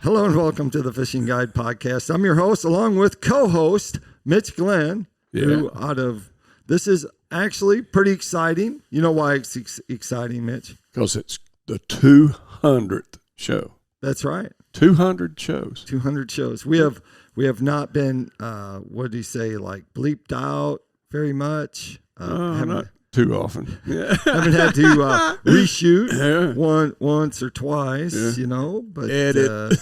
Hello and welcome to the Fishing Guide Podcast. I'm your host, along with co-host Mitch Glenn. This is actually pretty exciting. You know why it's exciting, Mitch? Because it's the 200th show. That's right. 200 shows. 200 shows. We have not been, what do you say, like bleeped out very much. Not too often. Haven't had to reshoot once or twice, but edit.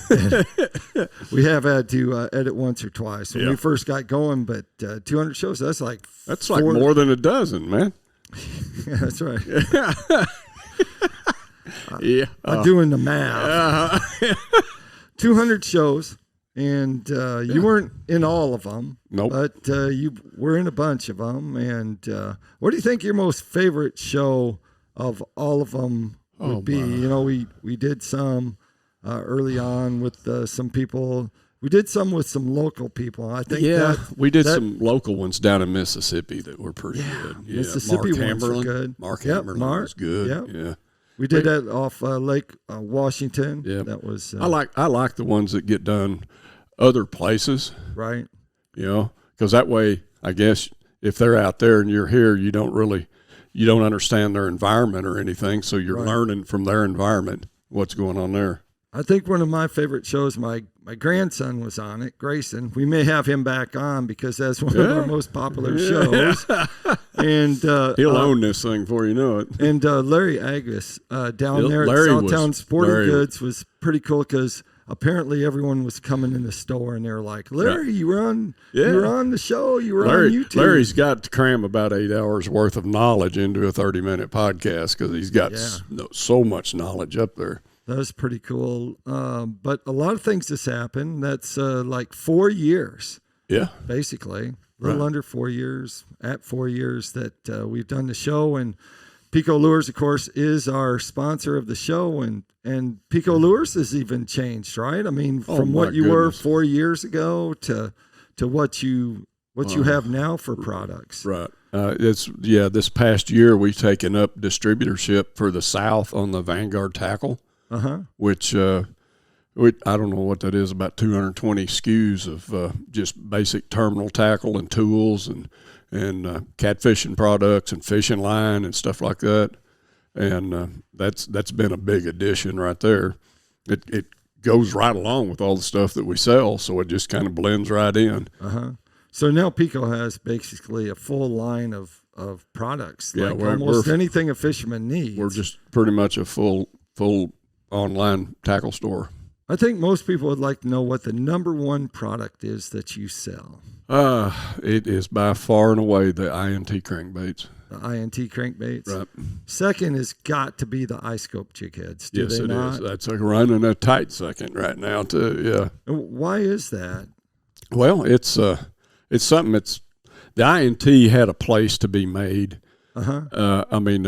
We have had to edit once or twice when we first got going. But 200 shows, that's like more than a dozen, man. Yeah, that's right. I'm doing the math. 200 shows. And you weren't in all of them. Nope. But you were in a bunch of them. And what do you think your most favorite show of all of them would be? We did some early on with some people. We did some with some local people. I think we did some local ones down in Mississippi that were pretty good. Yeah, Mississippi ones were good. Mark Hammerlin was good. Yep. Yeah. We did that off Lake Washington. Yeah. That was. I like the ones that get done other places, right? Because that way, I guess if they're out there and you're here, you don't understand their environment or anything, so you're learning from their environment what's going on there. I think one of my favorite shows, my grandson was on it, Grayson. We may have him back on because that's one of our most popular shows. And he'll own this thing before you know it. And Larry Agus down there at Southtown Sporting Goods was pretty cool because apparently everyone was coming in the store and they were like, Larry, you were on the show, you were on YouTube. Larry's got to cram about 8 hours worth of knowledge into a 30-minute podcast because he's got so much knowledge up there. That was pretty cool. But a lot of things has happened. That's like 4 years. Yeah. Basically. A little under 4 years, at 4 years that we've done the show. And PICO Lures, of course, is our sponsor of the show. And PICO Lures has even changed, right? I mean, from what you were 4 years ago to what you have now for products. Right. This past year we've taken up distributorship for the South on the Vanguard Tackle. Which I don't know what that is, about 220 SKUs of just basic terminal tackle and tools and catfishing products and fishing line and stuff like that. And that's been a big addition right there. It goes right along with all the stuff that we sell, so it just kind of blends right in. So now PICO has basically a full line of products, like we're almost anything a fisherman needs. We're just pretty much a full online tackle store. I think most people would like to know what the number one product is that you sell. It is by far and away the INT crankbaits. The INT crankbaits. Right. Second has got to be the iScope jig heads. Yes, it is. That's running a tight second right now too. Yeah. Why is that? Well, it's something that's the INT had a place to be made. I mean,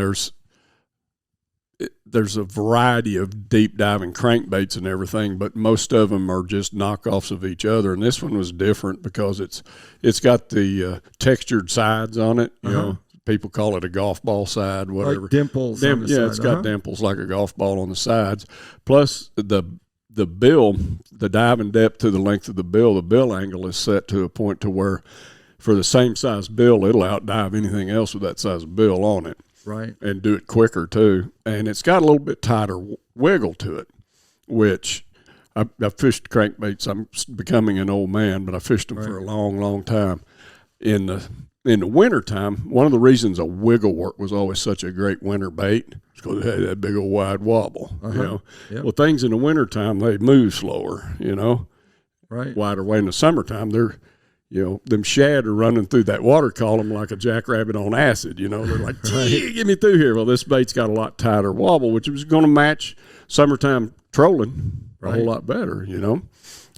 there's a variety of deep diving crankbaits and everything, but most of them are just knockoffs of each other. And this one was different because it's got the textured sides on it. You know, people call it a golf ball side, whatever. Like dimples. On the side. It's got dimples like a golf ball on the sides. Plus the bill, the diving depth to the length of the bill angle is set to a point to where for the same size bill, it'll outdive anything else with that size bill on it. Right. And do it quicker too. And it's got a little bit tighter wiggle to it, which I've fished crankbaits. I'm becoming an old man, but I fished them for a long, long time. In the wintertime, one of the reasons a wiggle work was always such a great winter bait is because it had that big old wide wobble. Well, things in the wintertime, they move slower, Right. Wider way. In the summertime, they're them shad are running through that water column like a jackrabbit on acid. They're like, get me through here. Well, this bait's got a lot tighter wobble, which was going to match summertime trolling a whole lot better.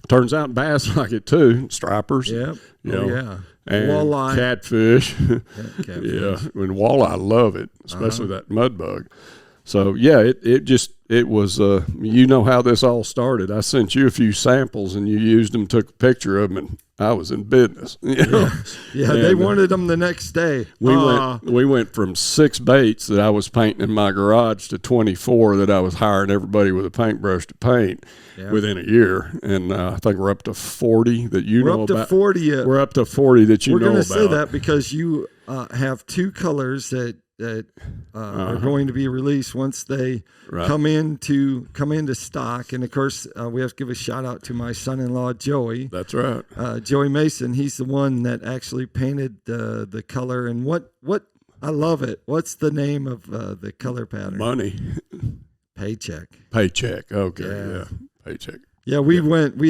Turns out bass like it too. Stripers. Yep. And walleye. Catfish. Catfish. And walleye love it, especially that mud bug. So it was how this all started. I sent you a few samples and you used them, took a picture of them, and I was in business. You know? Yeah, they wanted them the next day. We went from 6 baits that I was painting in my garage to 24 that I was hiring everybody with a paintbrush to paint within a year, and I think we're up to 40 that you know about. We're up to 40. We're up to 40 that you know about. We're going to say that because you have 2 colors that are going to be released once they come into stock. And of course, we have to give a shout out to my son-in-law Joey. That's right, Joey Mason. He's the one that actually painted the color. And what I love it. What's the name of the color pattern? Money. Paycheck. Okay. Yeah. Paycheck. Yeah, we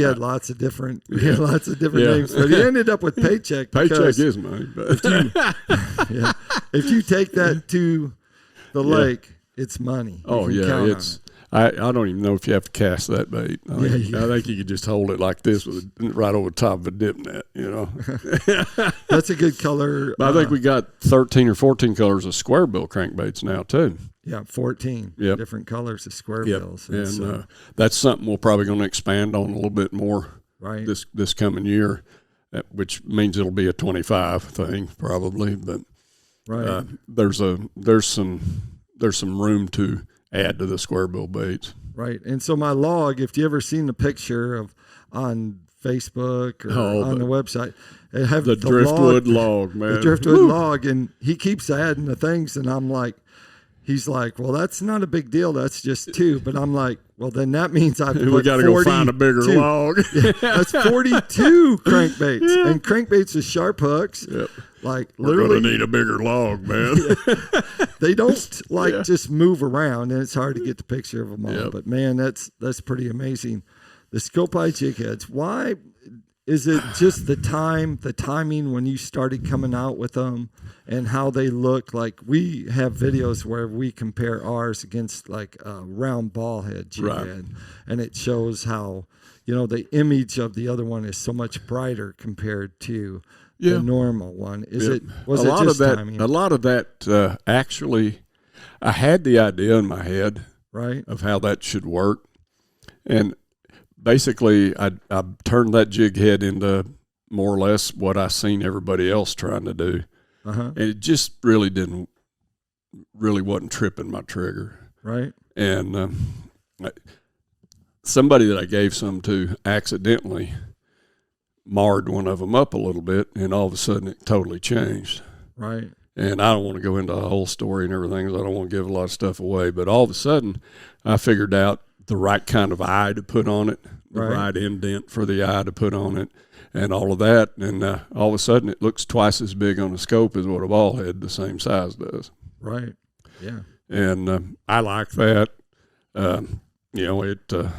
had lots of different names, but he ended up with Paycheck. Paycheck is money, but if you take that to the lake, it's money. I don't even know if you have to cast that bait. I think you could just hold it like this with right over the top of a dip net. You know, that's a good color. But I think we got 13 or 14 colors of square bill crankbaits now too. Yeah, 14 different colors of square bills. And that's something we're probably going to expand on a little bit more this coming year, which means it'll be a 25 thing probably. But there's some room to add to the square bill baits. Right. And so my log, if you ever seen the picture on Facebook or on the website, it have the driftwood log, man. The driftwood log, and he keeps adding the things, and I'm like, he's like, well, that's not a big deal. That's just 2. But I'm like, well, then that means we got to go find a bigger log. That's 42 crankbaits, and crankbaits with sharp hooks. Yep. Like we're literally, gonna need a bigger log, man. They don't just move around, and it's hard to get the picture of them all. Yep. But man, that's pretty amazing. The scope eye jig heads. Why is it just the timing when you started coming out with them, and how they look? Like we have videos where we compare ours against like a round ball head jig head, and it shows how the image of the other one is so much brighter compared to the normal one. Was it just timing? A lot of that actually, I had the idea in my head of how that should work, and basically I turned that jig head into more or less what I seen everybody else trying to do, and it just really wasn't tripping my trigger. Right. And somebody that I gave some to accidentally marred one of them up a little bit, and all of a sudden it totally changed. Right. And I don't want to go into a whole story and everything, because I don't want to give a lot of stuff away. But all of a sudden, I figured out the right kind of eye to put on it, the right indent for the eye to put on it, and all of that. And all of a sudden, it looks twice as big on the scope as what a ball head the same size does. Right. Yeah. And I like that. It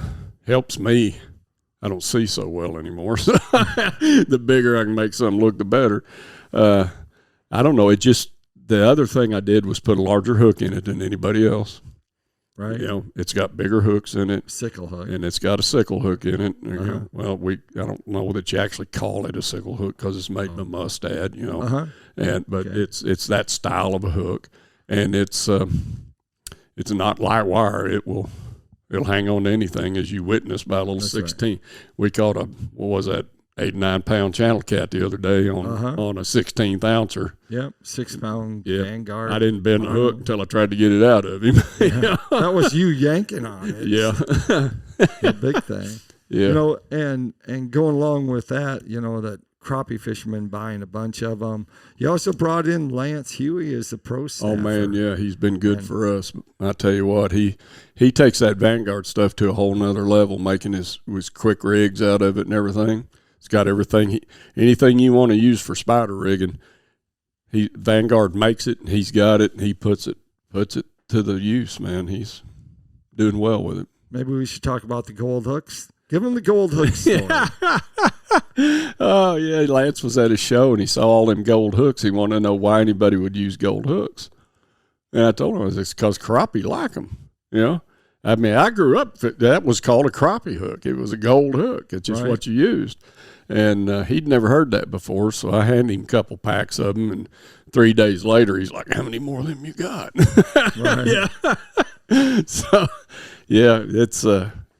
helps me. I don't see so well anymore. So the bigger I can make something look, the better. I don't know. The other thing I did was put a larger hook in it than anybody else. Right. It's got bigger hooks in it. Sickle hook. And it's got a sickle hook in it. I don't know that you actually call it a sickle hook because it's made in a mustad, but it's that style of a hook. And it's not light wire. It'll hang on to anything, as you witnessed by a little 16. Right. We caught 8 or 9 pound channel cat the other day on a 16th ouncer. Yep, 6 pound Vanguard. I didn't bend the hook until I tried to get it out of him. That was you yanking on it. Yeah, the big thing. Yeah, and going along with that, that crappie fishermen buying a bunch of them. You also brought in Lance Huey as the pro staffer. Oh man, yeah, he's been good for us. I tell you what, he takes that Vanguard stuff to a whole nother level, making his quick rigs out of it and everything. It's got everything, anything you want to use for spider rigging. Vanguard makes it, and he's got it, and he puts it to the use. Man, he's doing well with it. Maybe we should talk about the gold hooks. Give him the gold hook story. Oh, yeah. Lance was at his show, and he saw all them gold hooks. He wanted to know why anybody would use gold hooks. And I told him it's because crappie like them, I mean, I grew up, that was called a crappie hook. It was a gold hook. It's just what you used. And he'd never heard that before, so I handed him a couple packs of them, and 3 days later, he's like, how many more of them you got? Yeah. So, yeah, it's...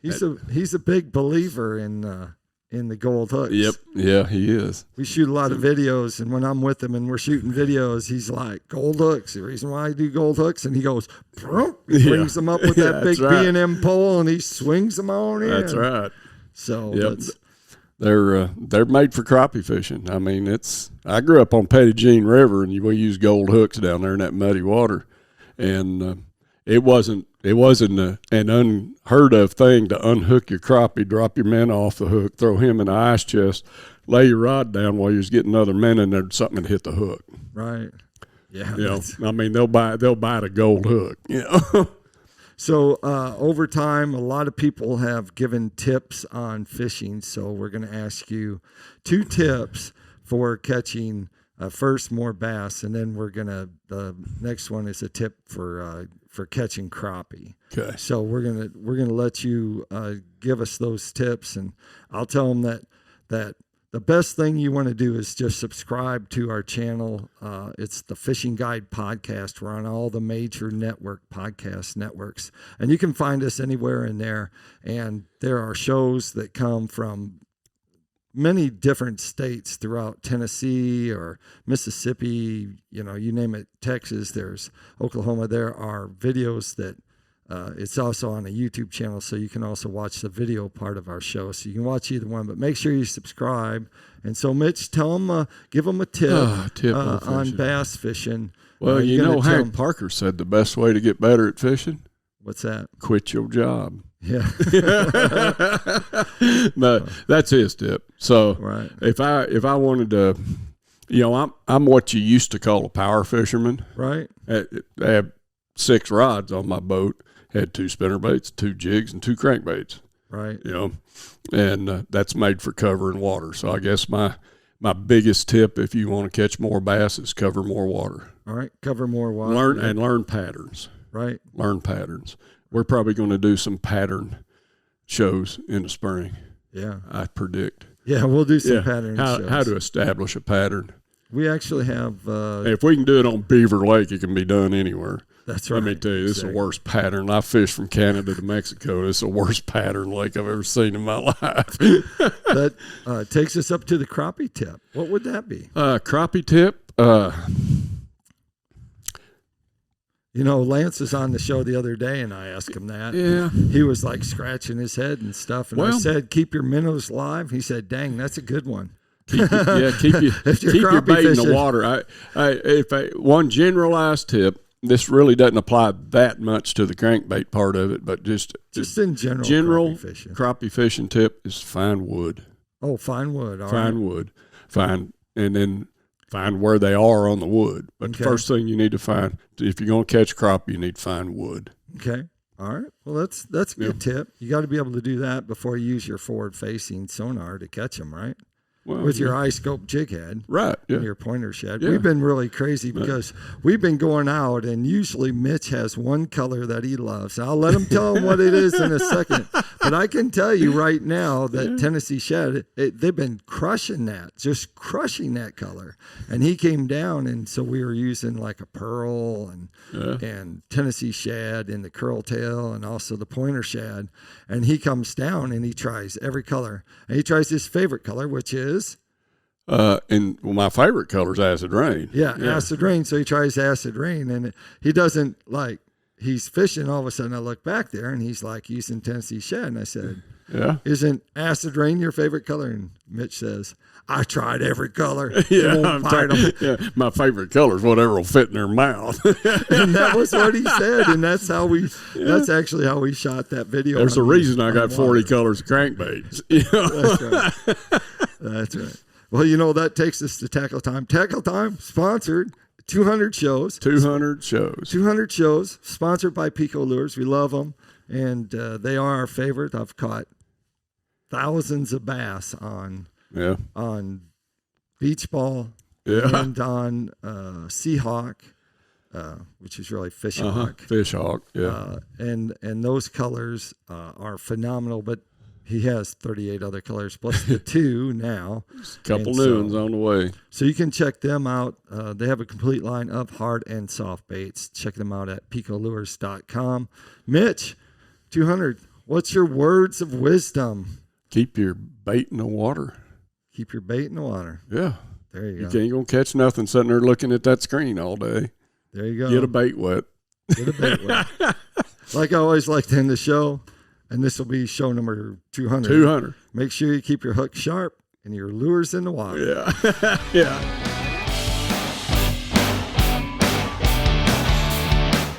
He's a big believer in in the gold hooks. Yep. Yeah, he is. We shoot a lot of videos, and when I'm with him and we're shooting videos, he's like, gold hooks. The reason why I do gold hooks, and he goes, he brings them up with that big B&M pole, and he swings them on in. That's right. So they're made for crappie fishing. I mean, I grew up on Petty Jean River, and we use gold hooks down there in that muddy water, and it wasn't an unheard of thing to unhook your crappie, drop your minnow off the hook, throw him in the ice chest, lay your rod down while you was getting another minnow, and there's something to hit the hook. Right. Yeah. You know, I mean, they'll buy the gold hook. You know. So over time, a lot of people have given tips on fishing. So we're going to ask you 2 tips for catching first more bass, and then the next one is a tip for catching crappie. Okay. So we're gonna let you give us those tips, and I'll tell them that the best thing you want to do is just subscribe to our channel. It's the Fishing Guide Podcast. We're on all the major podcast networks, and you can find us anywhere in there. And there are shows that come from many different states throughout Tennessee or Mississippi, you name it, Texas, there's Oklahoma. There are videos that it's also on a YouTube channel, so you can also watch the video part of our show. So you can watch either one, but make sure you subscribe. And so, Mitch, give them a tip, on bass fishing. Well, Hank Parker said the best way to get better at fishing. What's that? Quit your job. Yeah. But that's his tip. So right. if I wanted to, I'm what you used to call a power fisherman. Right. I had 6 rods on my boat, had 2 spinnerbaits, 2 jigs, and 2 crankbaits. Right. And that's made for covering water. So I guess my biggest tip, if you want to catch more bass, is cover more water. All right. Cover more water. Learn patterns. Right. Learn patterns. We're probably going to do some pattern shows in the spring. Yeah. I predict. Yeah, we'll do some pattern shows. How to establish a pattern. We actually have... if we can do it on Beaver Lake, it can be done anywhere. That's right. Let me tell you, this is the worst pattern. I fished from Canada to Mexico. This is the worst pattern lake I've ever seen in my life. That takes us up to the crappie tip. What would that be? Crappie tip... Lance was on the show the other day, and I asked him that. Yeah. He was like scratching his head and stuff. And I said, keep your minnows live. He said, dang, that's a good one. Keep your bait in the water. One generalized tip, this really doesn't apply that much to the crankbait part of it, but just in general crappie fishing tip is find wood. Oh, find wood. Find wood. Find where they are on the wood. But the first thing you need to find, if you're going to catch crappie, you need to find wood. Okay. All right. Well, that's a good tip. You got to be able to do that before you use your forward-facing sonar to catch them, right? With your iScope jig head. Right. Yeah. And your pointer shed. Yeah. We've been really crazy because we've been going out, and usually Mitch has one color that he loves. I'll let him tell him what it is in a second. But I can tell you right now that Tennessee shed, they've been crushing that color. And he came down, and so we were using like a pearl and Tennessee shad and the curl tail and also the pointer shad. And he comes down and he tries every color. And he tries his favorite color, which is my favorite color is acid rain. Yeah, acid rain. So he tries acid rain, and he doesn't he's fishing. All of a sudden, I look back there, and he's like using Tennessee shad. And I said, "Yeah, isn't acid rain your favorite color?" And Mitch says, "I tried every color. My favorite color is whatever will fit in their mouth." And that was what he said, and that's actually how we shot that video. There's a reason I got 40 colors of crankbaits. That's right. That's right. Well, that takes us to Tackle Time. Tackle Time, sponsored, 200 shows. 200 shows. 200 shows, sponsored by PICO Lures. We love them, and they are our favorite. I've caught thousands of bass on beach ball and on Seahawk, which is really fish hawk. Fish hawk, yeah. And those colors are phenomenal, but he has 38 other colors plus the 2 now. A couple new ones on the way. So you can check them out. They have a complete line of hard and soft baits. Check them out at PICOLures.com. Mitch, 200, what's your words of wisdom keep your bait in the water. Keep your bait in the water. Yeah. There you go. You ain't going to catch nothing sitting there looking at that screen all day. There you go. Get a bait wet. Get a bait wet. Like I always like to end the show, and this will be show number 200. 200. Make sure you keep your hook sharp and your lures in the water. Yeah. Yeah.